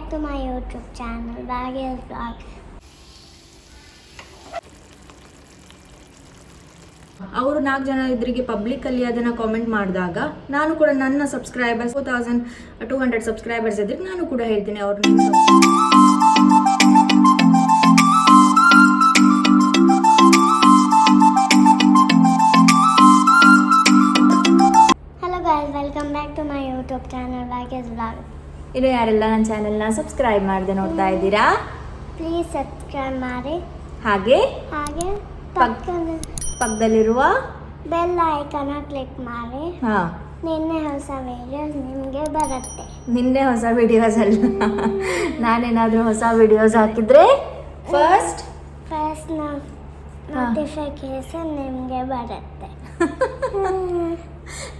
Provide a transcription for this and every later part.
to my YouTube channel, Various Vlogs. ಅವರು 4 ಜನ ಇದ್ರಿಗೆ ಪಬ್ಲಿಕಲ್ಲಿ ಅದನ್ನು ಕಾಮೆಂಟ್ ಮಾಡಿದಾಗ ನಾನು ಕೂಡ ನನ್ನ ಸಬ್ಸ್ಕ್ರೈಬರ್ಸ್ 4200 ಸಬ್ಸ್ಕ್ರೈಬರ್ಸ್ ಇದ್ರೆ ನಾನು ಕೂಡ ಹೇಳ್ತೀನಿ ಅವ್ರನ್ನ. Hello guys, welcome back to my YouTube channel, Various Vlogs. ಇನ್ನು ಯಾರೆಲ್ಲ ನನ್ನ ಚಾನೆಲ್ನ ಸಬ್ಸ್ಕ್ರೈಬ್ ಮಾಡದೆ ನೋಡ್ತಾ ಇದ್ದೀರಾ, ಪ್ಲೀಸ್ ಸಬ್ಸ್ಕ್ರೈಬ್ ಮಾಡಿ, ಹಾಗೆ ಪಕ್ಕದಲ್ಲಿರುವ ಬೆಲ್ ಐಕಾನ್ ಕ್ಲಿಕ್ ಮಾಡಿ. ನಿನ್ನೆ ಹೊಸ ವಿಡಿಯೋಸ್ ನಿಮಗೆ ಬರುತ್ತೆ. ನಿನ್ನೆ ಹೊಸ ವಿಡಿಯೋಸ್ ಅಲ್ಲ, ನಾನೇನಾದರೂ ಹೊಸ ವಿಡಿಯೋಸ್ ಹಾಕಿದ್ರೆ ಫಸ್ಟ್ ನೋಟಿಫಿಕೇಶನ್ ನಿಮಗೆ ಬರುತ್ತೆ.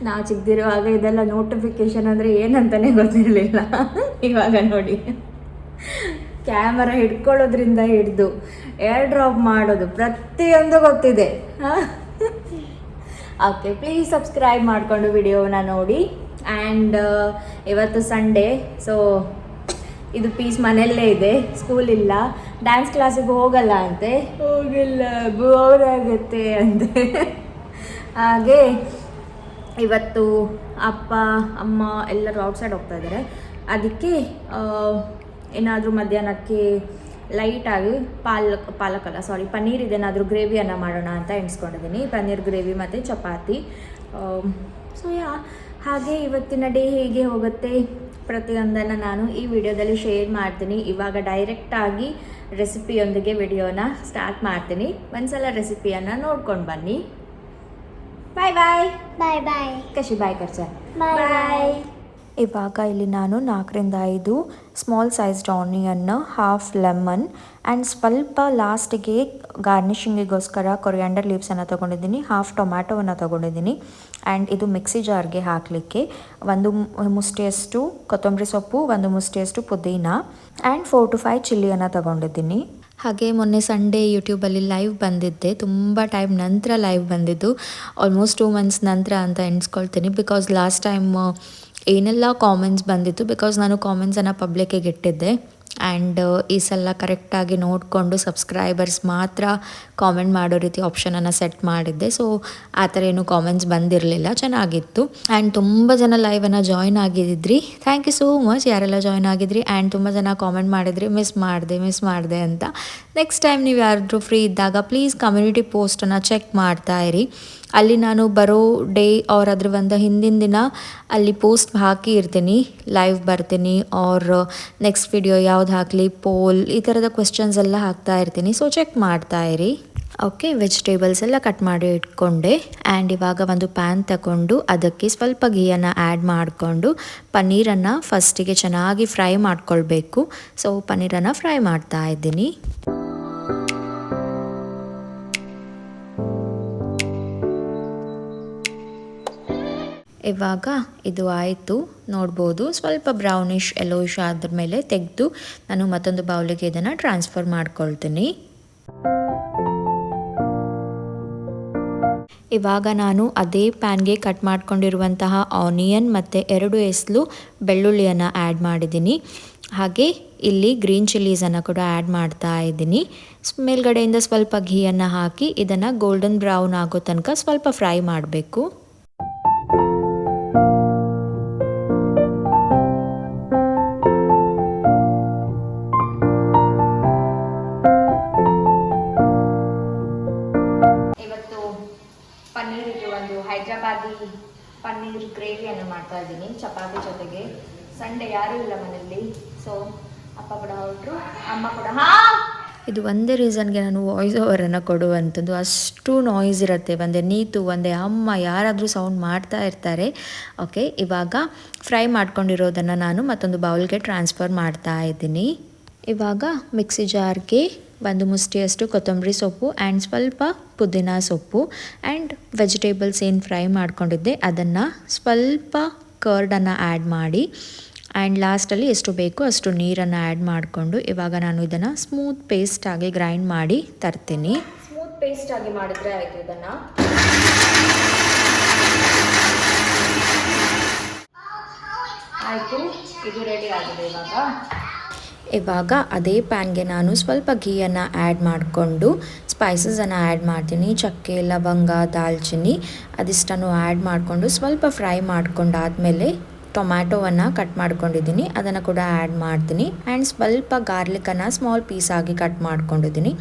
ನಾವು ಚಿಕ್ಕದಿರುವಾಗ ಇದೆಲ್ಲ ನೋಟಿಫಿಕೇಶನ್ ಅಂದರೆ ಏನಂತಾನೆ ಗೊತ್ತಿರಲಿಲ್ಲ. ಇವಾಗ ನೋಡಿ, ಕ್ಯಾಮರಾ ಹಿಡ್ಕೊಳ್ಳೋದ್ರಿಂದ ಹಿಡಿದು ಏರ್ ಡ್ರಾಪ್ ಮಾಡೋದು ಪ್ರತಿಯೊಂದು ಗೊತ್ತಿದೆ. ಓಕೆ, ಪ್ಲೀಸ್ ಸಬ್ಸ್ಕ್ರೈಬ್ ಮಾಡಿಕೊಂಡು ವಿಡಿಯೋನ ನೋಡಿ. ಆ್ಯಂಡ್ ಇವತ್ತು ಸಂಡೇ, ಸೊ ಇದು ಪೀಸ್ ಮನೆಯಲ್ಲೇ ಇದೆ, ಸ್ಕೂಲ್ ಇಲ್ಲ, ಡ್ಯಾನ್ಸ್ ಕ್ಲಾಸಿಗೆ ಹೋಗಲ್ಲ ಅಂತೆ, ಹೋಗಿಲ್ಲ ಬೋರ್ ಆಗುತ್ತೆ ಅಂತೆ. ಹಾಗೆ ಇವತ್ತು ಅಪ್ಪ ಅಮ್ಮ ಎಲ್ಲರೂ ಔಟ್ಸೈಡ್ ಹೋಗ್ತಾ ಇದ್ದಾರೆ. ಅದಕ್ಕೆ ಏನಾದರೂ ಮಧ್ಯಾಹ್ನಕ್ಕೆ ಲೈಟಾಗಿ ಪನ್ನೀರ್ ಇದೇನಾದರೂ ಗ್ರೇವಿಯನ್ನು ಮಾಡೋಣ ಅಂತ ಎಣಿಸ್ಕೊಂಡಿದ್ದೀನಿ. ಪನ್ನೀರ್ ಗ್ರೇವಿ ಮತ್ತು ಚಪಾತಿ. ಸೊ ಹಾಗೆ ಇವತ್ತಿನ ಡೇ ಹೇಗೆ ಹೋಗುತ್ತೆ ಪ್ರತಿಯೊಂದನ್ನು ನಾನು ಈ ವಿಡಿಯೋದಲ್ಲಿ ಶೇರ್ ಮಾಡ್ತೀನಿ. ಇವಾಗ ಡೈರೆಕ್ಟಾಗಿ ರೆಸಿಪಿಯೊಂದಿಗೆ ವಿಡಿಯೋನ ಸ್ಟಾರ್ಟ್ ಮಾಡ್ತೀನಿ. ಒಂದ್ಸಲ ರೆಸಿಪಿಯನ್ನು ನೋಡ್ಕೊಂಡು ಬನ್ನಿ. ಬಾಯ್ ಬಾಯ್ ಬಾಯ್ ಬಾಯ್ ಕಶಿ ಬಾಯ್ ಕರ್ಚ ಬಾಯ್. ಇವಾಗ ಇಲ್ಲಿ ನಾನು 4-5 small sized onion, half lemon and ಸ್ವಲ್ಪ ಲಾಸ್ಟಿಗೆ ಗಾರ್ನಿಷಿಂಗಿಗೋಸ್ಕರ ಕೊರಿಯಾಂಡರ್ ಲೀವ್ಸನ್ನು ತೊಗೊಂಡಿದ್ದೀನಿ, ಹಾಫ್ ಟೊಮ್ಯಾಟೊವನ್ನು ತೊಗೊಂಡಿದ್ದೀನಿ. ಆ್ಯಂಡ್ ಇದು ಮಿಕ್ಸಿ ಜಾರ್ಗೆ ಹಾಕಲಿಕ್ಕೆ 1 ಮುಷ್ಟಿಯಷ್ಟು ಕೊತ್ತಂಬರಿ ಸೊಪ್ಪು, 1 ಮುಷ್ಟಿಯಷ್ಟು ಪುದೀನ ಆ್ಯಂಡ್ 4 to 5 ಚಿಲ್ಲಿಯನ್ನು ತೊಗೊಂಡಿದ್ದೀನಿ. ಹಾಗೆ ಮೊನ್ನೆ ಸಂಡೇ ಯೂಟ್ಯೂಬಲ್ಲಿ ಲೈವ್ ಬಂದಿದ್ದೆ, ತುಂಬ ಟೈಮ್ ನಂತರ ಲೈವ್ ಬಂದಿದ್ದು, ಆಲ್ಮೋಸ್ಟ್ 2 months ನಂತರ ಅಂತ ಎಣಿಸ್ಕೊಳ್ತೀನಿ. ಬಿಕಾಸ್ ಲಾಸ್ಟ್ ಟೈಮ್ ಏನೆಲ್ಲ ಕಾಮೆಂಟ್ಸ್ ಬಂದಿತ್ತು, ಬಿಕಾಸ್ ನಾನು ಕಾಮೆಂಟ್ಸನ್ನು ಪಬ್ಲಿಕ್ಕಿಗೆ ಇಟ್ಟಿದ್ದೆ. ಆ್ಯಂಡ್ ಈ ಸಲ ಕರೆಕ್ಟಾಗಿ ನೋಡಿಕೊಂಡು ಸಬ್ಸ್ಕ್ರೈಬರ್ಸ್ ಮಾತ್ರ ಕಾಮೆಂಟ್ ಮಾಡೋ ರೀತಿ ಆಪ್ಷನನ್ನು ಸೆಟ್ ಮಾಡಿದ್ದೆ. ಸೊ ಆ ಥರ ಏನು ಕಾಮೆಂಟ್ಸ್ ಬಂದಿರಲಿಲ್ಲ, ಚೆನ್ನಾಗಿತ್ತು. ಆ್ಯಂಡ್ ತುಂಬ ಜನ ಲೈವನ್ನು ಜಾಯ್ನ್ ಆಗಿದ್ರಿ, ಥ್ಯಾಂಕ್ ಯು ಸೋ ಮಚ್ ಯಾರೆಲ್ಲ ಜಾಯ್ನ್ ಆಗಿದ್ರಿ. ಆ್ಯಂಡ್ ತುಂಬ ಜನ ಕಾಮೆಂಟ್ ಮಾಡಿದ್ರಿ ಮಿಸ್ ಮಾಡಿದೆ ಅಂತ. ನೆಕ್ಸ್ಟ್ ಟೈಮ್ ನೀವು ಯಾರಾದರೂ ಫ್ರೀ ಇದ್ದಾಗ ಪ್ಲೀಸ್ ಕಮ್ಯುನಿಟಿ ಪೋಸ್ಟನ್ನು ಚೆಕ್ ಮಾಡ್ತಾ ಇರಿ. ಅಲ್ಲಿ ನಾನು ಬರೋ ಡೇ ಅವ್ರ ಅದ್ರ ಹಿಂದಿನ ದಿನ ಅಲ್ಲಿ ಪೋಸ್ಟ್ ಹಾಕಿ ಇರ್ತೀನಿ, ಲೈವ್ ಬರ್ತೀನಿ, ಆರ್ ನೆಕ್ಸ್ಟ್ ವಿಡಿಯೋ ಯಾವ್ದು ಹಾಕಲಿ, ಪೋಲ್, ಈ ಥರದ ಕ್ವೆಶ್ಚನ್ಸ್ ಎಲ್ಲ ಹಾಕ್ತಾ ಇರ್ತೀನಿ. ಸೊ ಚೆಕ್ ಮಾಡ್ತಾ ಇರಿ. ಓಕೆ, ವೆಜಿಟೇಬಲ್ಸ್ ಎಲ್ಲ ಕಟ್ ಮಾಡಿ ಇಟ್ಕೊಂಡೆ. ಆ್ಯಂಡ್ ಇವಾಗ ಒಂದು ಪ್ಯಾನ್ ತಗೊಂಡು ಅದಕ್ಕೆ ಸ್ವಲ್ಪ ಘೀಯನ್ನು ಆ್ಯಡ್ ಮಾಡಿಕೊಂಡು ಪನ್ನೀರನ್ನು ಫಸ್ಟಿಗೆ ಚೆನ್ನಾಗಿ ಫ್ರೈ ಮಾಡ್ಕೊಳ್ಬೇಕು. ಸೊ ಪನ್ನೀರನ್ನು ಫ್ರೈ ಮಾಡ್ತಾ ಇದ್ದೀನಿ. ಇವಾಗ ಇದು ಆಯಿತು, ನೋಡ್ಬೋದು ಸ್ವಲ್ಪ ಬ್ರೌನಿಶ್ ಯೆಲ್ಲೋಯಿಶ್ ಆದ್ರ ಮೇಲೆ ತೆಗೆದು ನಾನು ಮತ್ತೊಂದು ಬೌಲಿಗೆ ಇದನ್ನು ಟ್ರಾನ್ಸ್ಫರ್ ಮಾಡ್ಕೊಳ್ತೀನಿ. ಇವಾಗ ನಾನು ಅದೇ ಪ್ಯಾನ್ಗೆ ಕಟ್ ಮಾಡ್ಕೊಂಡಿರುವಂತಹ ಆನಿಯನ್ ಮತ್ತು 2 ಎಸಳು ಬೆಳ್ಳುಳ್ಳಿಯನ್ನು ಆ್ಯಡ್ ಮಾಡಿದ್ದೀನಿ. ಹಾಗೆ ಇಲ್ಲಿ ಗ್ರೀನ್ ಚಿಲ್ಲೀಸನ್ನು ಕೂಡ ಆ್ಯಡ್ ಮಾಡ್ತಾ ಇದ್ದೀನಿ. ಮೇಲ್ಗಡೆಯಿಂದ ಸ್ವಲ್ಪ ಘೀಯನ್ನು ಹಾಕಿ ಇದನ್ನು ಗೋಲ್ಡನ್ ಬ್ರೌನ್ ಆಗೋ ತನಕ ಸ್ವಲ್ಪ ಫ್ರೈ ಮಾಡಬೇಕು. ಪನ್ನೀರಿಗೆ ಒಂದು ಹೈದ್ರಾಬಾದಿ ಪನ್ನೀರ್ ಗ್ರೇವಿಯನ್ನು ಮಾಡ್ತಾ ಇದ್ದೀನಿ ಚಪಾತಿ ಜೊತೆಗೆ. ಸಂಡೇ ಯಾರೂ ಇಲ್ಲ ಮನೆಯಲ್ಲಿ, ಸೊ ಅಪ್ಪ ಕೂಡ ಹೊರಟರು, ಅಮ್ಮ ಕೂಡ. ಇದು ಒಂದೇ ರೀಸನ್ಗೆ ನಾನು ವಾಯ್ಸ್ ಓವರನ್ನು ಕೊಡುವಂಥದ್ದು, ಅಷ್ಟು ನಾಯ್ಸ್ ಇರುತ್ತೆ. ಒಂದೇ ನೀತು, ಒಂದೇ ಅಮ್ಮ, ಯಾರಾದರೂ ಸೌಂಡ್ ಮಾಡ್ತಾ ಇರ್ತಾರೆ. ಓಕೆ, ಇವಾಗ ಫ್ರೈ ಮಾಡ್ಕೊಂಡಿರೋದನ್ನು ನಾನು ಮತ್ತೊಂದು ಬೌಲ್ಗೆ ಟ್ರಾನ್ಸ್ಫರ್ ಮಾಡ್ತಾ ಇದ್ದೀನಿ. ಇವಾಗ ಮಿಕ್ಸಿ ಜಾರ್ಗೆ 1 ಮುಷ್ಟಿಯಷ್ಟು ಕೊತ್ತಂಬರಿ ಸೊಪ್ಪು ಆ್ಯಂಡ್ ಸ್ವಲ್ಪ ಪುದೀನ ಸೊಪ್ಪು ಆ್ಯಂಡ್ ವೆಜಿಟೇಬಲ್ಸ್ ಏನು ಫ್ರೈ ಮಾಡ್ಕೊಂಡಿದ್ದೆ ಅದನ್ನು ಸ್ವಲ್ಪ ಕರ್ಡನ್ನು ಆ್ಯಡ್ ಮಾಡಿ ಆ್ಯಂಡ್ ಲಾಸ್ಟಲ್ಲಿ ಎಷ್ಟು ಬೇಕೋ ಅಷ್ಟು ನೀರನ್ನು ಆ್ಯಡ್ ಮಾಡಿಕೊಂಡು ಇವಾಗ ನಾನು ಇದನ್ನು ಸ್ಮೂತ್ ಪೇಸ್ಟಾಗಿ ಗ್ರೈಂಡ್ ಮಾಡಿ ತರ್ತೀನಿ. ಸ್ಮೂತ್ ಪೇಸ್ಟಾಗಿ ಮಾಡಿದ್ರೆ ಆಯಿತು. ಇದನ್ನು ಆಯಿತು, ಇದು ರೆಡಿ ಆಗಿದೆ. ಇವಾಗ ಇವಾಗ ಅದೇ ಪ್ಯಾನ್ಗೆ ನಾನು ಸ್ವಲ್ಪ ಘೀಯನ್ನು ಆ್ಯಡ್ ಮಾಡಿಕೊಂಡು ಸ್ಪೈಸಸನ್ನು ಆ್ಯಡ್ ಮಾಡ್ತೀನಿ. ಚಕ್ಕೆ, ಲವಂಗ, ದಾಲ್ಚಿನ್ನಿ ಅದಿಷ್ಟನ್ನು ಆ್ಯಡ್ ಮಾಡಿಕೊಂಡು ಸ್ವಲ್ಪ ಫ್ರೈ ಮಾಡ್ಕೊಂಡಾದಮೇಲೆ ಟೊಮ್ಯಾಟೊವನ್ನು ಕಟ್ ಮಾಡ್ಕೊಂಡಿದ್ದೀನಿ, ಅದನ್ನು ಕೂಡ ಆ್ಯಡ್ ಮಾಡ್ತೀನಿ. ಆ್ಯಂಡ್ ಸ್ವಲ್ಪ ಗಾರ್ಲಿಕನ್ನು ಸ್ಮಾಲ್ ಪೀಸ್ ಆಗಿ ಕಟ್ ಮಾಡ್ಕೊಂಡಿದ್ದೀನಿ.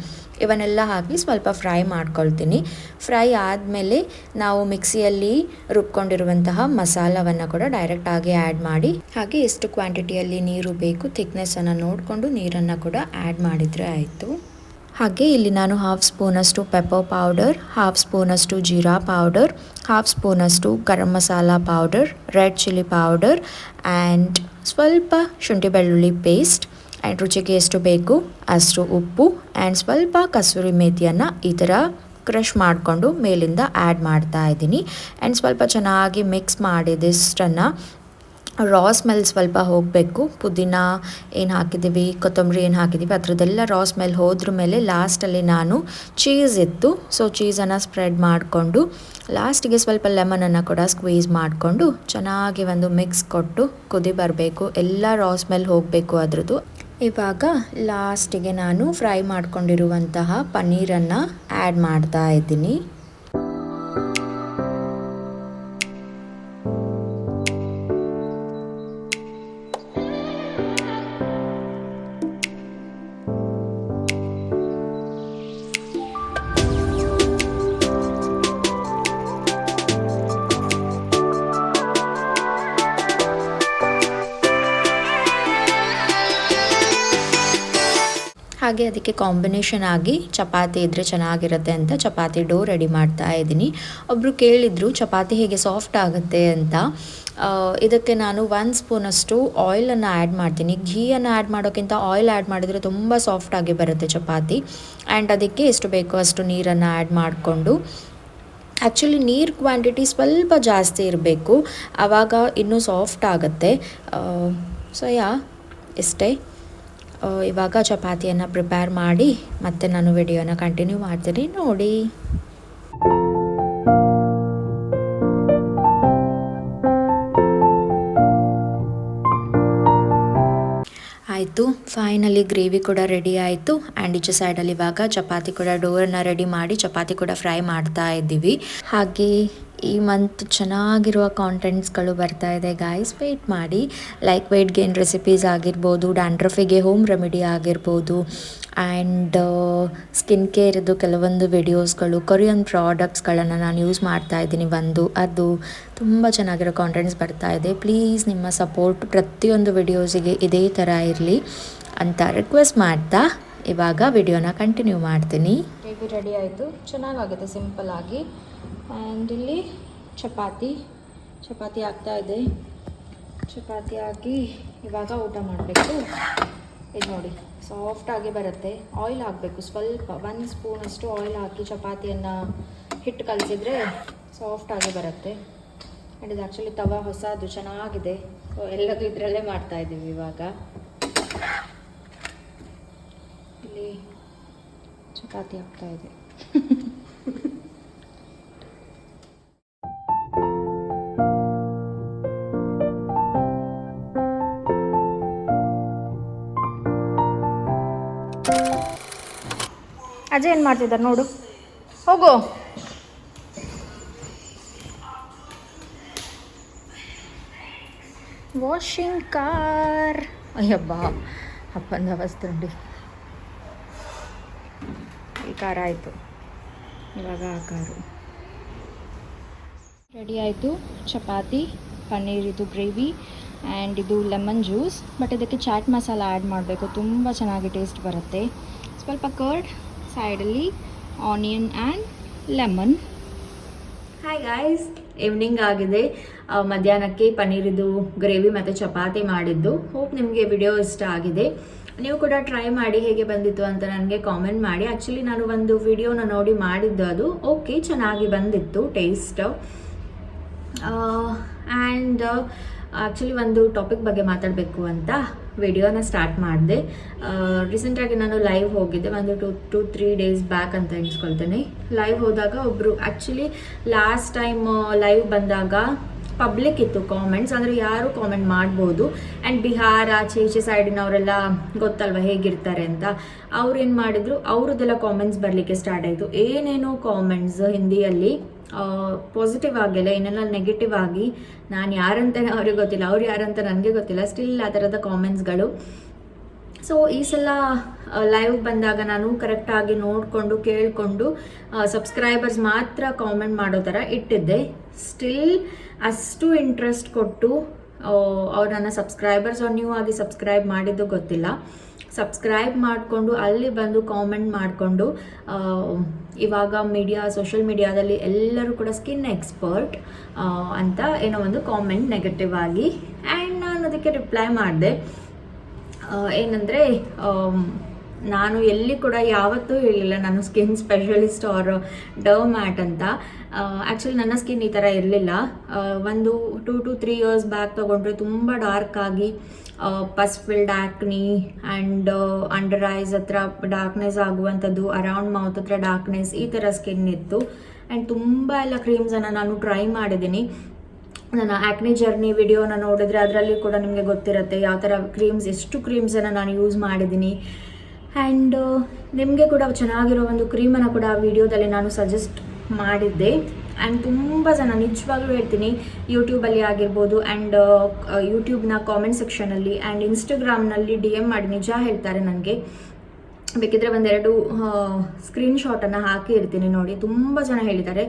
ಇವನ್ನೆಲ್ಲ ಹಾಕಿ ಸ್ವಲ್ಪ ಫ್ರೈ ಮಾಡ್ಕೊಳ್ತೀನಿ. ಫ್ರೈ ಆದಮೇಲೆ ನಾವು ಮಿಕ್ಸಿಯಲ್ಲಿ ರುಬ್ಕೊಂಡಿರುವಂತಹ ಮಸಾಲವನ್ನು ಕೂಡ ಡೈರೆಕ್ಟಾಗಿ ಆ್ಯಡ್ ಮಾಡಿ, ಹಾಗೆ ಎಷ್ಟು ಕ್ವಾಂಟಿಟಿಯಲ್ಲಿ ನೀರು ಬೇಕು ಥಿಕ್ನೆಸ್ಸನ್ನು ನೋಡಿಕೊಂಡು ನೀರನ್ನು ಕೂಡ ಆ್ಯಡ್ ಮಾಡಿದರೆ ಆಯಿತು. ಹಾಗೆ ಇಲ್ಲಿ ನಾನು 1/2 ಸ್ಪೂನಷ್ಟು ಪೆಪ್ಪರ್ ಪೌಡರ್, 1/2 ಸ್ಪೂನಷ್ಟು ಜೀರಾ ಪೌಡರ್, 1/2 ಸ್ಪೂನಷ್ಟು garam masala powder, red chilli powder and ಸ್ವಲ್ಪ ಶುಂಠಿ ಬೆಳ್ಳುಳ್ಳಿ ಪೇಸ್ಟ್ ಆ್ಯಂಡ್ ರುಚಿಗೆ ಎಷ್ಟು ಬೇಕು ಅಷ್ಟು ಉಪ್ಪು ಆ್ಯಂಡ್ ಸ್ವಲ್ಪ ಕಸೂರಿ ಮೇಥಿಯನ್ನು ಈ ಥರ ಕ್ರಷ್ ಮಾಡಿಕೊಂಡು ಮೇಲಿಂದ ಆ್ಯಡ್ ಮಾಡ್ತಾ ಇದ್ದೀನಿ. ಆ್ಯಂಡ್ ಸ್ವಲ್ಪ ಚೆನ್ನಾಗಿ ಮಿಕ್ಸ್ ಮಾಡಿದಿಷ್ಟನ್ನು ರಾ ಸ್ಮೆಲ್ ಸ್ವಲ್ಪ ಹೋಗಬೇಕು. ಪುದೀನ ಏನು ಹಾಕಿದ್ದೀವಿ, ಕೊತ್ತಂಬರಿ ಏನು ಹಾಕಿದ್ದೀವಿ ಅದರದ್ದೆಲ್ಲ ರಾ ಸ್ಮೆಲ್ ಹೋದ್ರ ಮೇಲೆ ಲಾಸ್ಟಲ್ಲಿ ನಾನು ಚೀಸ್ ಇತ್ತು, ಸೊ ಚೀಸನ್ನು ಸ್ಪ್ರೆಡ್ ಮಾಡಿಕೊಂಡು ಲಾಸ್ಟಿಗೆ ಸ್ವಲ್ಪ ಲೆಮನನ್ನು ಕೂಡ ಸ್ಕ್ವೀಸ್ ಮಾಡಿಕೊಂಡು ಚೆನ್ನಾಗಿ ಒಂದು ಮಿಕ್ಸ್ ಕೊಟ್ಟು ಕುದಿ ಬರಬೇಕು. ಎಲ್ಲ ರಾ ಸ್ಮೆಲ್ ಹೋಗಬೇಕು ಅದರದ್ದು. ಇವಾಗ ಲಾಸ್ಟಿಗೆ ನಾನು ಫ್ರೈ ಮಾಡ್ಕೊಂಡಿರುವಂತಹ ಪನ್ನೀರನ್ನು ಆ್ಯಡ್ ಮಾಡ್ತಾ ಇದ್ದೀನಿ. ಹಾಗೆ ಅದಕ್ಕೆ ಕಾಂಬಿನೇಷನ್ ಆಗಿ ಚಪಾತಿ ಇದ್ದರೆ ಚೆನ್ನಾಗಿರುತ್ತೆ ಅಂತ ಚಪಾತಿ ಡೋ ರೆಡಿ ಮಾಡ್ತಾ ಇದ್ದೀನಿ. ಒಬ್ಬರು ಕೇಳಿದರು ಚಪಾತಿ ಹೇಗೆ ಸಾಫ್ಟ್ ಆಗುತ್ತೆ ಅಂತ. ಇದಕ್ಕೆ ನಾನು 1 ಸ್ಪೂನಷ್ಟು ಆಯಿಲನ್ನು ಆ್ಯಡ್ ಮಾಡ್ತೀನಿ. ಘೀಯನ್ನು ಆ್ಯಡ್ ಮಾಡೋಕ್ಕಿಂತ ಆಯಿಲ್ ಆ್ಯಡ್ ಮಾಡಿದರೆ ತುಂಬ ಸಾಫ್ಟಾಗಿ ಬರುತ್ತೆ ಚಪಾತಿ. ಆ್ಯಂಡ್ ಅದಕ್ಕೆ ಎಷ್ಟು ಬೇಕೋ ಅಷ್ಟು ನೀರನ್ನು ಆ್ಯಡ್ ಮಾಡಿಕೊಂಡು, ಆ್ಯಕ್ಚುಲಿ ನೀರು ಕ್ವಾಂಟಿಟಿ ಸ್ವಲ್ಪ ಜಾಸ್ತಿ ಇರಬೇಕು, ಆವಾಗ ಇನ್ನೂ ಸಾಫ್ಟ್ ಆಗುತ್ತೆ. ಸೊ ಇಷ್ಟೇ. ಇವಾಗ ಚಪಾತಿಯನ್ನು ಪ್ರಿಪೇರ್ ಮಾಡಿ ಮತ್ತೆ ನಾನು ವಿಡಿಯೋನ ಕಂಟಿನ್ಯೂ ಮಾಡ್ತೀನಿ, ನೋಡಿ. ಆಯಿತು, ಫೈನಲಿ ಗ್ರೇವಿ ಕೂಡ ರೆಡಿ ಆಯಿತು. ಆ್ಯಂಡ್ ಈಚೆ ಸೈಡಲ್ಲಿ ಇವಾಗ ಚಪಾತಿ ಕೂಡ ಡೋರನ್ನು ರೆಡಿ ಮಾಡಿ ಚಪಾತಿ ಕೂಡ ಫ್ರೈ ಮಾಡ್ತಾ ಇದ್ದೀವಿ. ಹಾಗೆ ಈ ಮಂತ್ ಚೆನ್ನಾಗಿರುವ ಕಾಂಟೆಂಟ್ಸ್ಗಳು ಬರ್ತಾ ಇದೆ ಗಾಯ್ಸ್, ವೆಯ್ಟ್ ಮಾಡಿ. ಲೈಕ್ ವೆಯ್ಟ್ ಗೇನ್ ರೆಸಿಪೀಸ್ ಆಗಿರ್ಬೋದು, ಡ್ಯಾಂಡ್ರಫಿಗೆ ಹೋಮ್ ರೆಮಿಡಿ ಆಗಿರ್ಬೋದು, ಆ್ಯಂಡ್ ಸ್ಕಿನ್ ಕೇರ್ದು ಕೆಲವೊಂದು ವಿಡಿಯೋಸ್ಗಳು, ಕೊರಿಯನ್ ಪ್ರಾಡಕ್ಟ್ಸ್ಗಳನ್ನು ನಾನು ಯೂಸ್ ಮಾಡ್ತಾ ಇದ್ದೀನಿ. ಅದು ತುಂಬ ಚೆನ್ನಾಗಿರೋ ಕಾಂಟೆಂಟ್ಸ್ ಬರ್ತಾ ಇದೆ. ಪ್ಲೀಸ್ ನಿಮ್ಮ ಸಪೋರ್ಟ್ ಪ್ರತಿಯೊಂದು ವಿಡಿಯೋಸಿಗೆ ಇದೇ ಥರ ಇರಲಿ ಅಂತ ರಿಕ್ವೆಸ್ಟ್ ಮಾಡ್ತಾ ಇವಾಗ ವಿಡಿಯೋನ ಕಂಟಿನ್ಯೂ ಮಾಡ್ತೀನಿ. ಗ್ರೇವಿ ರೆಡಿ ಆಯಿತು, ಚೆನ್ನಾಗಾಗುತ್ತೆ ಸಿಂಪಲ್ಲಾಗಿ. ಆ್ಯಂಡ್ ಇಲ್ಲಿ ಚಪಾತಿ ಆಗ್ತಾ ಇದೆ. ಚಪಾತಿ ಹಾಕಿ ಇವಾಗ ಊಟ ಮಾಡಬೇಕು. ಇದು ನೋಡಿ ಸಾಫ್ಟಾಗಿ ಬರುತ್ತೆ. ಆಯಿಲ್ ಹಾಕಬೇಕು ಸ್ವಲ್ಪ, 1 ಸ್ಪೂನಷ್ಟು ಆಯಿಲ್ ಹಾಕಿ ಚಪಾತಿಯನ್ನು ಹಿಟ್ಟು ಕಲಸಿದ್ರೆ ಸಾಫ್ಟಾಗಿ ಬರುತ್ತೆ. ಆ್ಯಂಡ್ ಇದು ಆ್ಯಕ್ಚುಲಿ ತವಾ ಹೊಸದು ಚೆನ್ನಾಗಿದೆ, ಸೊ ಎಲ್ಲದೂ ಇದರಲ್ಲೇ ಮಾಡ್ತಾಯಿದ್ದೀವಿ ಇವಾಗ. ಇಲ್ಲಿ ಚಪಾತಿ ಆಗ್ತಾ ಇದೆ. ಅಜಯ್ ಏನು ಮಾಡ್ತಿದ್ದಾರೆ ನೋಡು, ಹೋಗು. ವಾಷಿಂಗ್ ಕಾರ್, ಅಯ್ಯಬ್ಬಾ ಅಪ್ಪಂದ ಅವಸ್ಥೆ. ಈ ಕಾರ್ ಆಯಿತು, ಇವಾಗ ಆ ಕಾರು ರೆಡಿ ಆಯಿತು. ಚಪಾತಿ, ಪನ್ನೀರ್ ಇದು ಗ್ರೇವಿ ಆ್ಯಂಡ್ ಇದು ಲೆಮನ್ ಜ್ಯೂಸ್. ಬಟ್ ಇದಕ್ಕೆ ಚಾಟ್ ಮಸಾಲ ಆ್ಯಡ್ ಮಾಡಬೇಕು, ತುಂಬ ಚೆನ್ನಾಗಿ ಟೇಸ್ಟ್ ಬರುತ್ತೆ. ಸ್ವಲ್ಪ ಕರ್ಡ್, ಸೈಡಲ್ಲಿ onion and lemon. Hi guys, evening ಆಗಿದೆ. ಮಧ್ಯಾಹ್ನಕ್ಕೆ ಪನ್ನೀರಿದು ಗ್ರೇವಿ ಮತ್ತು ಚಪಾತಿ ಮಾಡಿದ್ದು. ಹೋಪ್ ನಿಮಗೆ ವಿಡಿಯೋ ಇಷ್ಟ ಆಗಿದೆ. ನೀವು ಕೂಡ ಟ್ರೈ ಮಾಡಿ ಹೇಗೆ ಬಂದಿತ್ತು ಅಂತ ನನಗೆ ಕಾಮೆಂಟ್ ಮಾಡಿ. ಆ್ಯಕ್ಚುಲಿ ನಾನು ಒಂದು ವಿಡಿಯೋನ ನೋಡಿ ಮಾಡಿದ್ದು, ಅದು ಓಕೆ ಚೆನ್ನಾಗಿ ಬಂದಿತ್ತು ಟೇಸ್ಟ್. ಆ್ಯಂಡ್ ಆ್ಯಕ್ಚುಲಿ ಒಂದು ಟಾಪಿಕ್ ಬಗ್ಗೆ ಮಾತಾಡಬೇಕು ಅಂತ ವಿಡಿಯೋನ ಸ್ಟಾರ್ಟ್ ಮಾಡಿದೆ. ರೀಸೆಂಟಾಗಿ ನಾನು ಲೈವ್ ಹೋಗಿದ್ದೆ, ಒಂದು 2-3 ಡೇಸ್ ಬ್ಯಾಕ್ ಅಂತ ಎಣಿಸ್ಕೊಳ್ತೇನೆ. ಲೈವ್ ಹೋದಾಗ ಒಬ್ಬರು, ಆ್ಯಕ್ಚುಲಿ ಲಾಸ್ಟ್ ಟೈಮ್ ಲೈವ್ ಬಂದಾಗ ಪಬ್ಲಿಕ್ ಇತ್ತು ಕಾಮೆಂಟ್ಸ್, ಅಂದರೆ ಯಾರು ಕಾಮೆಂಟ್ ಮಾಡ್ಬೋದು. ಆ್ಯಂಡ್ ಬಿಹಾರ ಈಚೆ ಸೈಡಿನವರೆಲ್ಲ ಗೊತ್ತಲ್ವ ಹೇಗಿರ್ತಾರೆ ಅಂತ. ಅವ್ರು ಏನು ಮಾಡಿದ್ರು, ಅವ್ರದ್ದೆಲ್ಲ ಕಾಮೆಂಟ್ಸ್ ಬರಲಿಕ್ಕೆ ಸ್ಟಾರ್ಟ್ ಆಯಿತು. ಏನೇನೋ ಕಾಮೆಂಟ್ಸ್ ಹಿಂದಿಯಲ್ಲಿ ಪಾಸಿಟಿವ್ ಆಗಿಲ್ಲ, ಏನೆಲ್ಲ ನೆಗೆಟಿವ್ ಆಗಿ. ನಾನು ಯಾರಂತ ಅವ್ರಿಗೆ ಗೊತ್ತಿಲ್ಲ, ಅವ್ರು ಯಾರಂತ ನನಗೆ ಗೊತ್ತಿಲ್ಲ. ಸ್ಟಿಲ್ ಆ ಥರದ ಕಾಮೆಂಟ್ಸ್ಗಳು. ಸೊ ಈ ಸಲ ಲೈವ್ ಬಂದಾಗ ನಾನು ಕರೆಕ್ಟಾಗಿ ನೋಡಿಕೊಂಡು ಕೇಳಿಕೊಂಡು ಸಬ್ಸ್ಕ್ರೈಬರ್ಸ್ ಮಾತ್ರ ಕಾಮೆಂಟ್ ಮಾಡೋ ಥರ ಇಟ್ಟಿದ್ದೆ. ಸ್ಟಿಲ್ ಅಷ್ಟು ಇಂಟ್ರೆಸ್ಟ್ ಕೊಟ್ಟು ಅವ್ರು ನನ್ನ ಸಬ್ಸ್ಕ್ರೈಬರ್ಸ್ ನ್ಯೂ ಆಗಿ ಸಬ್ಸ್ಕ್ರೈಬ್ ಮಾಡಿದ್ದು ಗೊತ್ತಿಲ್ಲ, ಸಬ್ಸ್ಕ್ರೈಬ್ ಮಾಡಿಕೊಂಡು ಅಲ್ಲಿ ಬಂದು ಕಾಮೆಂಟ್ ಮಾಡಿಕೊಂಡು ಇವಾಗ ಸೋಷಿಯಲ್ ಮೀಡಿಯಾದಲ್ಲಿ ಎಲ್ಲರೂ ಕೂಡ ಸ್ಕಿನ್ ಎಕ್ಸ್ಪರ್ಟ್ ಅಂತ ಏನೋ ಒಂದು ಕಾಮೆಂಟ್ ನೆಗೆಟಿವ್ ಆಗಿ. ಆ್ಯಂಡ್ ನಾನು ಅದಕ್ಕೆ ರಿಪ್ಲೈ ಮಾಡಿದೆ. ಏನಂದರೆ ನಾನು ಎಲ್ಲಿ ಕೂಡ ಯಾವತ್ತೂ ಹೇಳಿಲ್ಲ ನಾನು ಸ್ಕಿನ್ ಸ್ಪೆಷಲಿಸ್ಟ್ ಆರ್ ಡರ್ಮ್ಯಾಟ್ ಅಂತ. ಆ್ಯಕ್ಚುಲಿ ನನ್ನ ಸ್ಕಿನ್ ಈ ಥರ ಇರಲಿಲ್ಲ. ಒಂದು 2 to 3 years ಬ್ಯಾಕ್ ತೊಗೊಂಡ್ರೆ ತುಂಬ ಡಾರ್ಕ್ ಆಗಿ pus filled acne and under eyes ಹತ್ರ ಡಾರ್ಕ್ನೆಸ್ ಆಗುವಂಥದ್ದು, ಅರೌಂಡ್ ಮೌತ್ ಹತ್ರ ಡಾರ್ಕ್ನೆಸ್, ಈ ಥರ ಸ್ಕಿನ್ ಇತ್ತು. ಆ್ಯಂಡ್ ತುಂಬ ಎಲ್ಲ ಕ್ರೀಮ್ಸನ್ನು ನಾನು ಟ್ರೈ ಮಾಡಿದ್ದೀನಿ. ನನ್ನ ಆ್ಯಕ್ನಿ ಜರ್ನಿ ವಿಡಿಯೋನ ನೋಡಿದ್ರೆ ಅದರಲ್ಲಿ ಕೂಡ ನಿಮಗೆ ಗೊತ್ತಿರುತ್ತೆ ಯಾವ ಥರ ಎಷ್ಟು ಕ್ರೀಮ್ಸನ್ನು ನಾನು ಯೂಸ್ ಮಾಡಿದ್ದೀನಿ. ಆ್ಯಂಡ್ ನಿಮಗೆ ಕೂಡ ಚೆನ್ನಾಗಿರೋ ಒಂದು ಕ್ರೀಮನ್ನು ಕೂಡ ಆ ವಿಡಿಯೋದಲ್ಲಿ ನಾನು ಸಜೆಸ್ಟ್ ಮಾಡಿದ್ದೆ. ಆ್ಯಂಡ್ ತುಂಬ ಜನ, ನಿಜವಾಗ್ಲೂ ಹೇಳ್ತೀನಿ, ಯೂಟ್ಯೂಬಲ್ಲಿ ಆಗಿರ್ಬೋದು ಆ್ಯಂಡ್ ಯೂಟ್ಯೂಬ್ನ ಕಾಮೆಂಟ್ ಸೆಕ್ಷನಲ್ಲಿ ಆ್ಯಂಡ್ ಇನ್ಸ್ಟಾಗ್ರಾಮ್ನಲ್ಲಿ DM ಮಾಡಿ ನಿಜ ಹೇಳ್ತಾರೆ ನನಗೆ. ಬೇಕಿದ್ರೆ ಒಂದೆರಡು ಸ್ಕ್ರೀನ್ಶಾಟನ್ನು ಹಾಕಿ ಇರ್ತೀನಿ ನೋಡಿ. ತುಂಬ ಜನ ಹೇಳಿದ್ದಾರೆ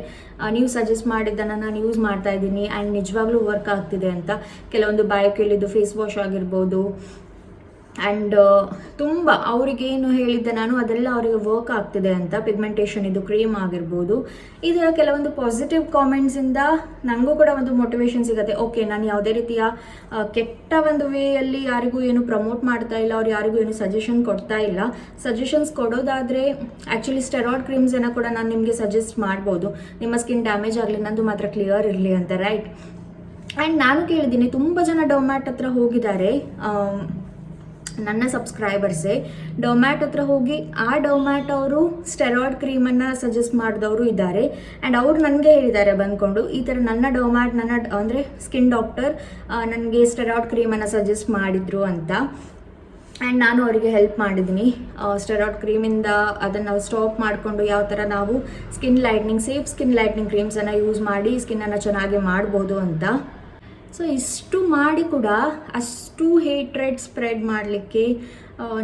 ನೀವು ಸಜೆಸ್ಟ್ ಮಾಡಿದ್ದನ್ನು ನಾನು ಯೂಸ್ ಮಾಡ್ತಾ ಇದ್ದೀನಿ ಆ್ಯಂಡ್ ನಿಜವಾಗ್ಲೂ ವರ್ಕ್ ಆಗ್ತಿದೆ ಅಂತ. ಕೆಲವೊಂದು ಬಯೋಕೆಲಿದ್ದು ಫೇಸ್ ವಾಶ್ ಆಗಿರ್ಬೋದು ಆ್ಯಂಡ್ ತುಂಬ ಅವರಿಗೇನು ಹೇಳಿದ್ದೆ ನಾನು ಅದೆಲ್ಲ ಅವರಿಗೆ ವರ್ಕ್ ಆಗ್ತಿದೆ ಅಂತ. ಪಿಗ್ಮೆಂಟೇಷನ್ ಇದು ಕ್ರೀಮ್ ಆಗಿರ್ಬೋದು. ಇದರ ಕೆಲವೊಂದು ಪಾಸಿಟಿವ್ ಕಾಮೆಂಟ್ಸಿಂದ ನನಗೂ ಕೂಡ ಒಂದು ಮೋಟಿವೇಶನ್ ಸಿಗುತ್ತೆ. ಓಕೆ, ನಾನು ಯಾವುದೇ ರೀತಿಯ ಕೆಟ್ಟ ಒಂದು ವೇಯಲ್ಲಿ ಯಾರಿಗೂ ಏನು ಪ್ರಮೋಟ್ ಮಾಡ್ತಾ ಇಲ್ಲ, ಅವ್ರು ಯಾರಿಗೂ ಏನು ಸಜೆಷನ್ ಕೊಡ್ತಾ ಇಲ್ಲ. ಸಜೆಷನ್ಸ್ ಕೊಡೋದಾದರೆ ಆ್ಯಕ್ಚುಲಿ ಸ್ಟೆರಾಯ್ಡ್ ಕ್ರೀಮ್ಸನ್ನು ಕೂಡ ನಾನು ನಿಮಗೆ ಸಜೆಸ್ಟ್ ಮಾಡ್ಬೋದು, ನಿಮ್ಮ ಸ್ಕಿನ್ ಡ್ಯಾಮೇಜ್ ಆಗಲಿ, ನಂದು ಮಾತ್ರ ಕ್ಲಿಯರ್ ಇರಲಿ ಅಂತ, ರೈಟ್? ಆ್ಯಂಡ್ ನಾನು ಕೇಳಿದ್ದೀನಿ, ತುಂಬ ಜನ ಡರ್ಮ್ಯಾಟ್ ಹತ್ರ ಹೋಗಿದ್ದಾರೆ, ನನ್ನ ಸಬ್ಸ್ಕ್ರೈಬರ್ಸೇ ಡರ್ಮ್ಯಾಟ್ ಹತ್ರ ಹೋಗಿ ಆ ಡರ್ಮ್ಯಾಟ್ ಅವರು ಸ್ಟೆರಾಯ್ಡ್ ಕ್ರೀಮನ್ನು ಸಜೆಸ್ಟ್ ಮಾಡಿದವರು ಇದ್ದಾರೆ. ಆ್ಯಂಡ್ ಅವ್ರು ನನಗೆ ಹೇಳಿದ್ದಾರೆ ಬಂದ್ಕೊಂಡು, ಈ ಥರ ನನ್ನ ಡರ್ಮ್ಯಾಟ್ ಅಂದರೆ ಸ್ಕಿನ್ ಡಾಕ್ಟರ್ ನನಗೆ ಸ್ಟೆರಾಯ್ಡ್ ಕ್ರೀಮನ್ನು ಸಜೆಸ್ಟ್ ಮಾಡಿದರು ಅಂತ. ಆ್ಯಂಡ್ ನಾನು ಅವರಿಗೆ ಹೆಲ್ಪ್ ಮಾಡಿದ್ದೀನಿ. ಸ್ಟೆರಾಯ್ಡ್ ಕ್ರೀಮಿಂದ ಅದನ್ನು ಸ್ಟಾಪ್ ಮಾಡಿಕೊಂಡು ಯಾವ ಥರ ನಾವು ಸೇಫ್ ಸ್ಕಿನ್ ಲೈಟ್ನಿಂಗ್ ಕ್ರೀಮ್ಸನ್ನು ಯೂಸ್ ಮಾಡಿ ಸ್ಕಿನ್ನನ್ನು ಚೆನ್ನಾಗಿ ಮಾಡ್ಬೋದು ಅಂತ. ಸೊ ಇಷ್ಟು ಮಾಡಿ ಕೂಡ ಅಷ್ಟು ಹೇಟ್ರೆಡ್ ಸ್ಪ್ರೆಡ್ ಮಾಡಲಿಕ್ಕೆ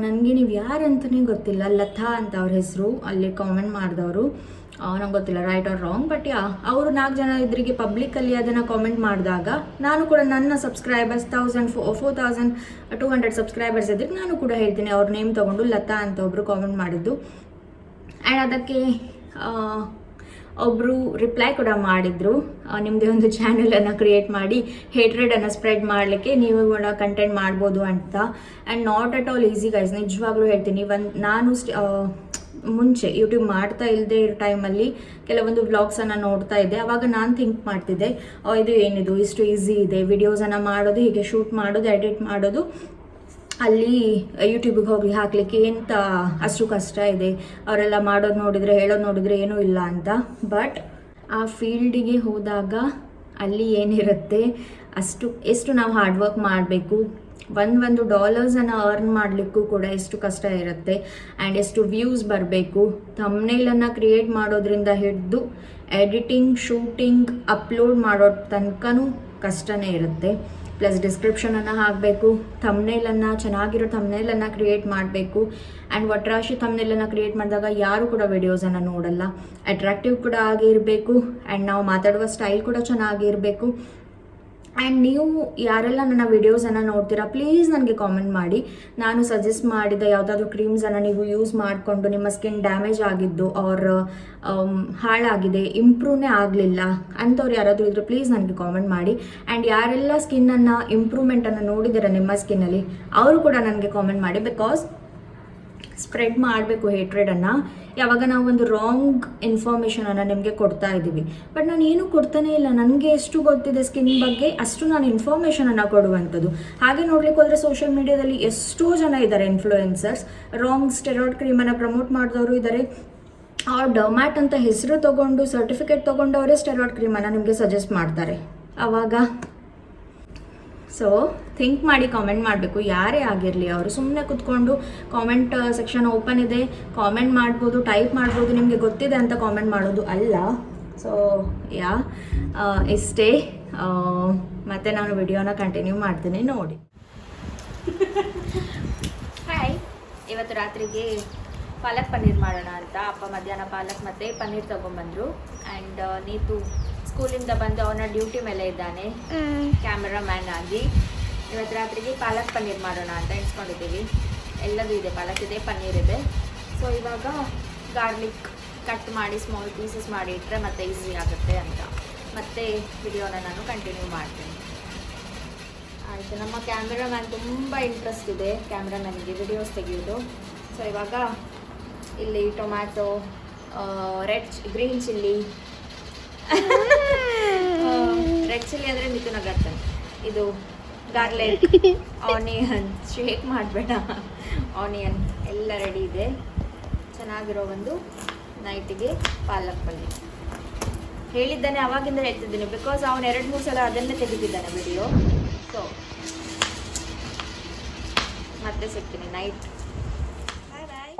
ನನಗೆ ನೀವು ಯಾರಂತಲೇ ಗೊತ್ತಿಲ್ಲ. ಲತಾ ಅಂತ ಅವ್ರ ಹೆಸರು, ಅಲ್ಲಿ ಕಾಮೆಂಟ್ ಮಾಡಿದವರು, ನಂಗೆ ಗೊತ್ತಿಲ್ಲ ರೈಟ್ ಆರ್ ರಾಂಗ್, ಬಟ್ ಅವರು 4 ಜನ ಇದ್ರಿಗೆ ಪಬ್ಲಿಕಲ್ಲಿ ಅದನ್ನು ಕಾಮೆಂಟ್ ಮಾಡಿದಾಗ ನಾನು ಕೂಡ ನನ್ನ ಸಬ್ಸ್ಕ್ರೈಬರ್ಸ್ 4,200 ಸಬ್ಸ್ಕ್ರೈಬರ್ಸ್ ಇದ್ರಿಗೆ ನಾನು ಕೂಡ ಹೇಳ್ತೀನಿ ಅವ್ರ ನೇಮ್ ತೊಗೊಂಡು ಲತಾ ಅಂತ ಒಬ್ಬರು ಕಾಮೆಂಟ್ ಮಾಡಿದ್ದು. ಆ್ಯಂಡ್ ಅದಕ್ಕೆ ಒಬ್ಬರು ರಿಪ್ಲೈ ಕೂಡ ಮಾಡಿದರು, ನಿಮ್ಮದೇ ಒಂದು ಚಾನಲನ್ನು ಕ್ರಿಯೇಟ್ ಮಾಡಿ ಹೇಟ್ರೆಡನ್ನು ಸ್ಪ್ರೆಡ್ ಮಾಡಲಿಕ್ಕೆ ನೀವು ಕೂಡ ಕಂಟೆಂಟ್ ಮಾಡ್ಬೋದು ಅಂತ. And not at all easy guys, ನಿಜವಾಗ್ಲೂ ಹೇಳ್ತೀನಿ. ನಾನು ಮುಂಚೆ ಯೂಟ್ಯೂಬ್ ಮಾಡ್ತಾ ಇಲ್ಲದೆ ಇರೋ ಟೈಮಲ್ಲಿ ಕೆಲವೊಂದು ವ್ಲಾಗ್ಸನ್ನು ನೋಡ್ತಾ ಇದ್ದೆ. ಆವಾಗ ನಾನು ಥಿಂಕ್ ಮಾಡ್ತಿದ್ದೆ, ಇದು ಏನಿದು ಇಷ್ಟು ಈಸಿ ಇದೆ, ವಿಡಿಯೋಸನ್ನು ಮಾಡೋದು, ಹೀಗೆ ಶೂಟ್ ಮಾಡೋದು, ಎಡಿಟ್ ಮಾಡೋದು, ಅಲ್ಲಿ ಯೂಟ್ಯೂಬಿಗೆ ಹೋಗಿ ಹಾಕಲಿಕ್ಕೆ ಎಂತ ಅಷ್ಟು ಕಷ್ಟ ಇದೆ, ಅವರೆಲ್ಲ ಮಾಡೋದು ನೋಡಿದರೆ ಹೇಳೋದು ನೋಡಿದರೆ ಏನೂ ಇಲ್ಲ ಅಂತ. ಬಟ್ ಆ ಫೀಲ್ಡಿಗೆ ಹೋದಾಗ ಅಲ್ಲಿ ಏನಿರುತ್ತೆ ಎಷ್ಟು ನಾವು ಹಾರ್ಡ್ ವರ್ಕ್ ಮಾಡಬೇಕು, ಒಂದು ಡಾಲರ್ಸನ್ನು ಅರ್ನ್ ಮಾಡಲಿಕ್ಕೂ ಕೂಡ ಎಷ್ಟು ಕಷ್ಟ ಇರುತ್ತೆ. ಆ್ಯಂಡ್ ಎಷ್ಟು ವ್ಯೂಸ್ ಬರಬೇಕು, ಥಂಬ್ನೇಲನ್ನು ಕ್ರಿಯೇಟ್ ಮಾಡೋದ್ರಿಂದ ಹಿಡಿದು ಎಡಿಟಿಂಗ್, ಶೂಟಿಂಗ್, ಅಪ್ಲೋಡ್ ಮಾಡೋ ತನಕನೂ ಕಷ್ಟನೇ ಇರುತ್ತೆ. ಪ್ಲಸ್ ಡಿಸ್ಕ್ರಿಪ್ಷನನ್ನು ಹಾಕಬೇಕು, ಚೆನ್ನಾಗಿರೋ ಥಂಬ್ನೇಲನ್ನು ಕ್ರಿಯೇಟ್ ಮಾಡಬೇಕು. ಆ್ಯಂಡ್ ಒಟ್ರಾಶಿ ಥಂಬ್ನೇಲನ್ನು ಕ್ರಿಯೇಟ್ ಮಾಡಿದಾಗ ಯಾರು ಕೂಡ ವಿಡಿಯೋಸನ್ನು ನೋಡಲ್ಲ. ಅಟ್ರಾಕ್ಟಿವ್ ಕೂಡ ಆಗಿರಬೇಕು ಆ್ಯಂಡ್ ನಾವು ಮಾತಾಡುವ ಸ್ಟೈಲ್ ಕೂಡ ಚೆನ್ನಾಗಿರಬೇಕು. ಆ್ಯಂಡ್ ನೀವು ಯಾರೆಲ್ಲ ನನ್ನ ವಿಡಿಯೋಸನ್ನು ನೋಡ್ತೀರಾ, ಪ್ಲೀಸ್ ನನಗೆ ಕಾಮೆಂಟ್ ಮಾಡಿ. ನಾನು ಸಜೆಸ್ಟ್ ಮಾಡಿದ ಯಾವುದಾದ್ರೂ ಕ್ರೀಮ್ಸನ್ನು ನೀವು ಯೂಸ್ ಮಾಡಿಕೊಂಡು ನಿಮ್ಮ ಸ್ಕಿನ್ ಡ್ಯಾಮೇಜ್ ಆಗಿದ್ದು ಆರ್ ಹಾಳಾಗಿದೆ, ಇಂಪ್ರೂವ್ನೇ ಆಗಲಿಲ್ಲ ಅಂಥವ್ರು ಯಾರಾದರೂ ಇದ್ದರೆ ಪ್ಲೀಸ್ ನನಗೆ ಕಾಮೆಂಟ್ ಮಾಡಿ. ಆ್ಯಂಡ್ ಯಾರೆಲ್ಲ ಸ್ಕಿನ್ನನ್ನು ಇಂಪ್ರೂವ್ಮೆಂಟನ್ನು ನೋಡಿದ್ದೀರ ನಿಮ್ಮ ಸ್ಕಿನ್ನಲ್ಲಿ, ಅವರು ಕೂಡ ನನಗೆ ಕಾಮೆಂಟ್ ಮಾಡಿ. ಬಿಕಾಸ್ ಸ್ಪ್ರೆಡ್ ಮಾಡಬೇಕು ಹೇಟ್ರೆಡನ್ನು. ಯಾವಾಗ ನಾವು ಒಂದು ರಾಂಗ್ ಇನ್ಫಾರ್ಮೇಷನನ್ನು ನಿಮಗೆ ಕೊಡ್ತಾ ಇದ್ದೀವಿ, ಬಟ್ ನಾನು ಏನೂ ಕೊಡ್ತಾನೇ ಇಲ್ಲ. ನನಗೆ ಎಷ್ಟು ಗೊತ್ತಿದೆ ಸ್ಕಿನ್ ಬಗ್ಗೆ ಅಷ್ಟು ನಾನು ಇನ್ಫಾರ್ಮೇಷನನ್ನು ಕೊಡುವಂಥದ್ದು. ಹಾಗೆ ನೋಡ್ಲಿಕ್ಕೆ ಹೋದರೆ ಸೋಷಿಯಲ್ ಮೀಡಿಯಾದಲ್ಲಿ ಎಷ್ಟೋ ಜನ ಇದ್ದಾರೆ ಇನ್ಫ್ಲೂಯೆನ್ಸರ್ಸ್, ರಾಂಗ್ ಸ್ಟೆರಾಯ್ಡ್ ಕ್ರೀಮನ್ನು ಪ್ರಮೋಟ್ ಮಾಡಿದವರು ಇದ್ದಾರೆ. ಅವ್ರು ಡರ್ಮ್ಯಾಟ್ ಅಂತ ಹೆಸರು ತೊಗೊಂಡು ಸರ್ಟಿಫಿಕೇಟ್ ತೊಗೊಂಡವರೇ ಸ್ಟೆರಾಯ್ಡ್ ಕ್ರೀಮನ್ನು ನಿಮಗೆ ಸಜೆಸ್ಟ್ ಮಾಡ್ತಾರೆ. ಆವಾಗ ಸೊ ಥಿಂಕ್ ಮಾಡಿ ಕಾಮೆಂಟ್ ಮಾಡಬೇಕು, ಯಾರೇ ಆಗಿರಲಿ ಅವರು. ಸುಮ್ಮನೆ ಕುತ್ಕೊಂಡು ಕಾಮೆಂಟ್ ಸೆಕ್ಷನ್ ಓಪನ್ ಇದೆ, ಕಾಮೆಂಟ್ ಮಾಡ್ಬೋದು, ಟೈಪ್ ಮಾಡ್ಬೋದು, ನಿಮಗೆ ಗೊತ್ತಿದೆ ಅಂತ ಕಾಮೆಂಟ್ ಮಾಡೋದು ಅಲ್ಲ. ಸೊ ಯಾ ಇಷ್ಟೇ. ಮತ್ತು ನಾನು ವಿಡಿಯೋನ ಕಂಟಿನ್ಯೂ ಮಾಡ್ತೀನಿ, ನೋಡಿ. ಹಾಯ್, ಇವತ್ತು ರಾತ್ರಿಗೆ ಪಾಲಕ್ ಪನ್ನೀರ್ ಮಾಡೋಣ ಅಂತ. ಅಪ್ಪ ಮಧ್ಯಾಹ್ನ ಪಾಲಕ್ ಮತ್ತು ಪನ್ನೀರ್ ತೊಗೊಂಬಂದರು. ಆ್ಯಂಡ್ ನೀತು ಸ್ಕೂಲಿಂದ ಬಂದು ಅವನ ಡ್ಯೂಟಿ ಮೇಲೆ ಇದ್ದಾನೆ ಕ್ಯಾಮ್ರಾಮ್ಯಾನ್ ಆಗಿ. ಇವತ್ತು ರಾತ್ರಿಗೆ ಪಾಲಕ್ ಪನ್ನೀರ್ ಮಾಡೋಣ ಅಂತ ಎಣಿಸ್ಕೊಂಡಿದ್ದೀವಿ. ಎಲ್ಲದೂ ಇದೆ, ಪಾಲಕ್ ಇದೆ, ಪನ್ನೀರ್ ಇದೆ. ಸೊ ಇವಾಗ ಗಾರ್ಲಿಕ್ ಕಟ್ ಮಾಡಿ ಸ್ಮಾಲ್ ಪೀಸಸ್ ಮಾಡಿ ಇಟ್ಟರೆ ಮತ್ತೆ ಈಸಿ ಆಗುತ್ತೆ ಅಂತ. ಮತ್ತೆ ವಿಡಿಯೋನ ನಾನು ಕಂಟಿನ್ಯೂ ಮಾಡ್ತೀನಿ. ಆಯಿತು, ನಮ್ಮ ಕ್ಯಾಮ್ರಾಮ್ಯಾನ್ ತುಂಬ ಇಂಟ್ರೆಸ್ಟ್ ಇದೆ ಕ್ಯಾಮ್ರಾಮ್ಯಾನಿಗೆ ವಿಡಿಯೋಸ್ ತೆಗೆಯೋದು. ಸೊ ಇವಾಗ ಇಲ್ಲಿ tomato, green chilli, red chilli ಅಂದರೆ ಮಿಥುನ ಗರ್ತನ್, ಇದು ಗಾರ್ಲಿಕ್, ಆನಿಯನ್, ಶೇಕ್ ಮಾಡಬೇಡ, ಆನಿಯನ್ ಎಲ್ಲ ರೆಡಿ ಇದೆ. ಚೆನ್ನಾಗಿರೋ ಒಂದು ನೈಟಿಗೆ ಪಾಲಕ್ ಪನ್ನೀರ್ ಹೇಳಿದ್ದಾನೆ, ಅವಾಗಿಂದ ಹೇಳ್ತಿದ್ದೀನಿ. ಬಿಕಾಸ್ ಅವನು 2-3 ಸಲ ಅದನ್ನೇ ತೆಗಿತಿದ್ದಾನೆ ವಿಡಿಯೋ. ಸೊ ಮತ್ತೆ ಸಿಗ್ತೀನಿ night. Bye bye.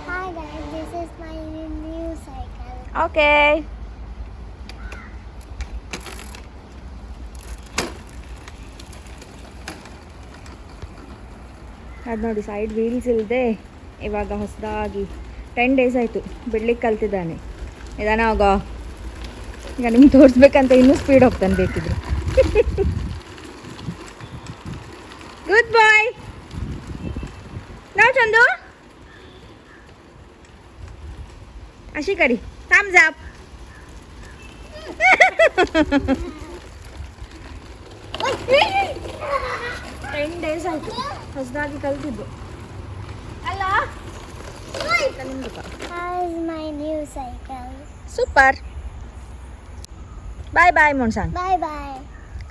Hi guys, this is my new cycle. Okay, ಅದು ನೋಡಿ ಸೈಡ್ ವೀಲ್ಸ್ ಇಲ್ಲದೆ ಇವಾಗ ಹೊಸದಾಗಿ 10 days ಆಯಿತು ಬಿಡ್ಲಿಕ್ಕೆ ಕಲ್ತಿದ್ದಾನೆ. ಇದಾನ ಆಗ ಈಗ ನಿಮ್ಗೆ ತೋರಿಸ್ಬೇಕಂತ ಇನ್ನೂ ಸ್ಪೀಡ್ ಹೋಗ್ತಾನೆ ಬೇಕಿದ್ರು. ಗುಡ್ ಬಾಯ್. ನಾವು ಚಂದು ಅಶಿಕರಿ ಥಮ್ಸ್ ಅಪ್. 10 days ಆಯಿತು ಹೊಸದಾಗಿ ಕಲ್ತಿದ್ದು ಅಲ್ಲ. How's my new cycle? Super. Bye bye ಮೊನ್ಸಾಂಗ್. Bye bye.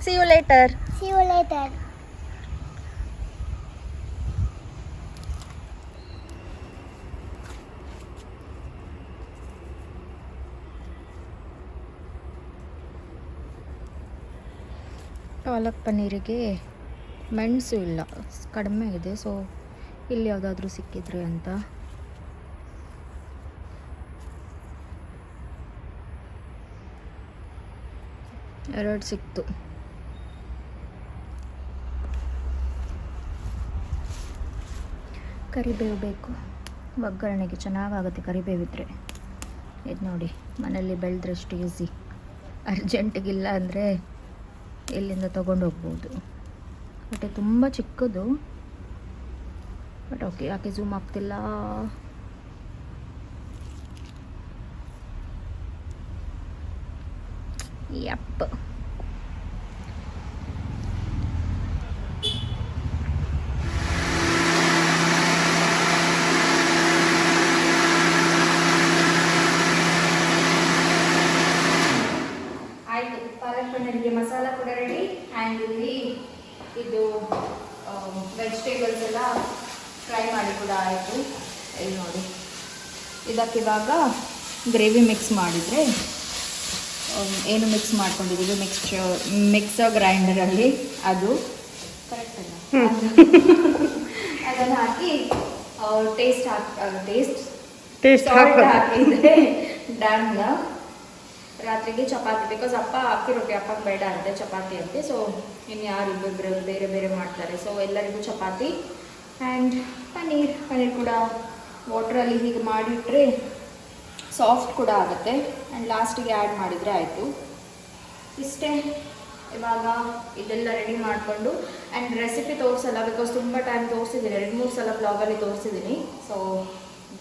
See you later. See you later. Palak ಪನ್ನೀರಿಗೆ ಮೆಣಸು ಇಲ್ಲ, ಕಡಿಮೆ ಇದೆ. ಸೊ ಇಲ್ಲಿ ಯಾವುದಾದ್ರೂ ಸಿಕ್ಕಿದ್ರೆ ಅಂತ. ಎರಡು ಸಿಕ್ತು. ಕರಿಬೇವು ಬೇಕು ಒಗ್ಗರಣೆಗೆ, ಚೆನ್ನಾಗಾಗುತ್ತೆ ಕರಿಬೇವಿದ್ರೆ. ಇದು ನೋಡಿ, ಮನೇಲಿ ಬೆಳೆದ್ರಷ್ಟು ಈಸಿ. ಅರ್ಜೆಂಟಿಗಿಲ್ಲ ಅಂದರೆ ಎಲ್ಲಿಂದ ತೊಗೊಂಡು ಹೋಗ್ಬೋದು. ಬಟ್ ತುಂಬ ಚಿಕ್ಕದು. ಬಟ್ ಓಕೆ, ಯಾಕೆ ಝೂಮ್ ಆಗ್ತಿಲ್ಲ? ಯಪ್. ಆಯಿತು, ಪಾಲಕ್ ಪನ್ನೀರಿಗೆ ಮಸಾಲ ಕೂಡ ರೆಡಿ. ಆ್ಯಂಡ್ ಇಲ್ಲಿ ಇದು ವೆಜಿಟೇಬಲ್ಸ್ ಎಲ್ಲ ಫ್ರೈ ಮಾಡಿ ಕೂಡ ಆಯಿತು. ಇಲ್ಲಿ ನೋಡಿ, ಇದಕ್ಕಿವಾಗ ಗ್ರೇವಿ ಮಿಕ್ಸ್ ಮಾಡಿದರೆ, ಏನು ಮಿಕ್ಸ್ ಮಾಡ್ಕೊಂಡಿದ್ದೀವಿ ಮಿಕ್ಸರ್ ಗ್ರೈಂಡರಲ್ಲಿ, ಅದು ಕರೆಕ್ಟ್ ಅಲ್ಲ, ಅದನ್ನು ಹಾಕಿ ಟೇಸ್ಟ್ ಹಾಕಿದರೆ ಡನ್. ರಾತ್ರಿಗೆ ಚಪಾತಿ, ಬಿಕಾಸ್ ಅಪ್ಪ ಅಕ್ಕಿ ರೊಟ್ಟಿ ಅಪ್ಪಗೆ ಬೇಡ ಅಂತೆ, ಚಪಾತಿ ಅಂತೆ. ಸೊ ಇನ್ನು ಯಾರು ಇಬ್ಬರು ಬೇರೆ ಬೇರೆ ಮಾಡ್ತಾರೆ. ಸೊ ಎಲ್ಲರಿಗೂ ಚಪಾತಿ. ಆ್ಯಂಡ್ ಪನ್ನೀರ್ ಕೂಡ ವಾಟ್ರಲ್ಲಿ ಹೀಗೆ ಮಾಡಿಟ್ರೆ ಸಾಫ್ಟ್ ಕೂಡ ಆಗುತ್ತೆ. ಆ್ಯಂಡ್ ಲಾಸ್ಟಿಗೆ ಆ್ಯಡ್ ಮಾಡಿದರೆ ಆಯಿತು. ಇಷ್ಟೇ. ಇವಾಗ ಇದೆಲ್ಲ ರೆಡಿ ಮಾಡಿಕೊಂಡು, ಆ್ಯಂಡ್ ರೆಸಿಪಿ ತೋರಿಸಲ್ಲ ಬಿಕಾಸ್ ತುಂಬ ಟೈಮ್ ತೋರಿಸಿದ್ದೀನಿ, 2-3 ಸಲ ಬ್ಲಾಗಲ್ಲಿ ತೋರಿಸಿದ್ದೀನಿ. So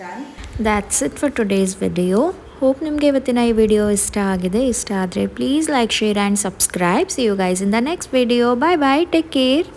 done. That's it for today's video. Hope ನಿಮಗೆ ಇವತ್ತಿನ ಈ ವಿಡಿಯೋ ಇಷ್ಟ ಆಗಿದೆ. ಇಷ್ಟ ಆದರೆ please like, share and subscribe. See you guys in the next video. Bye bye, take care.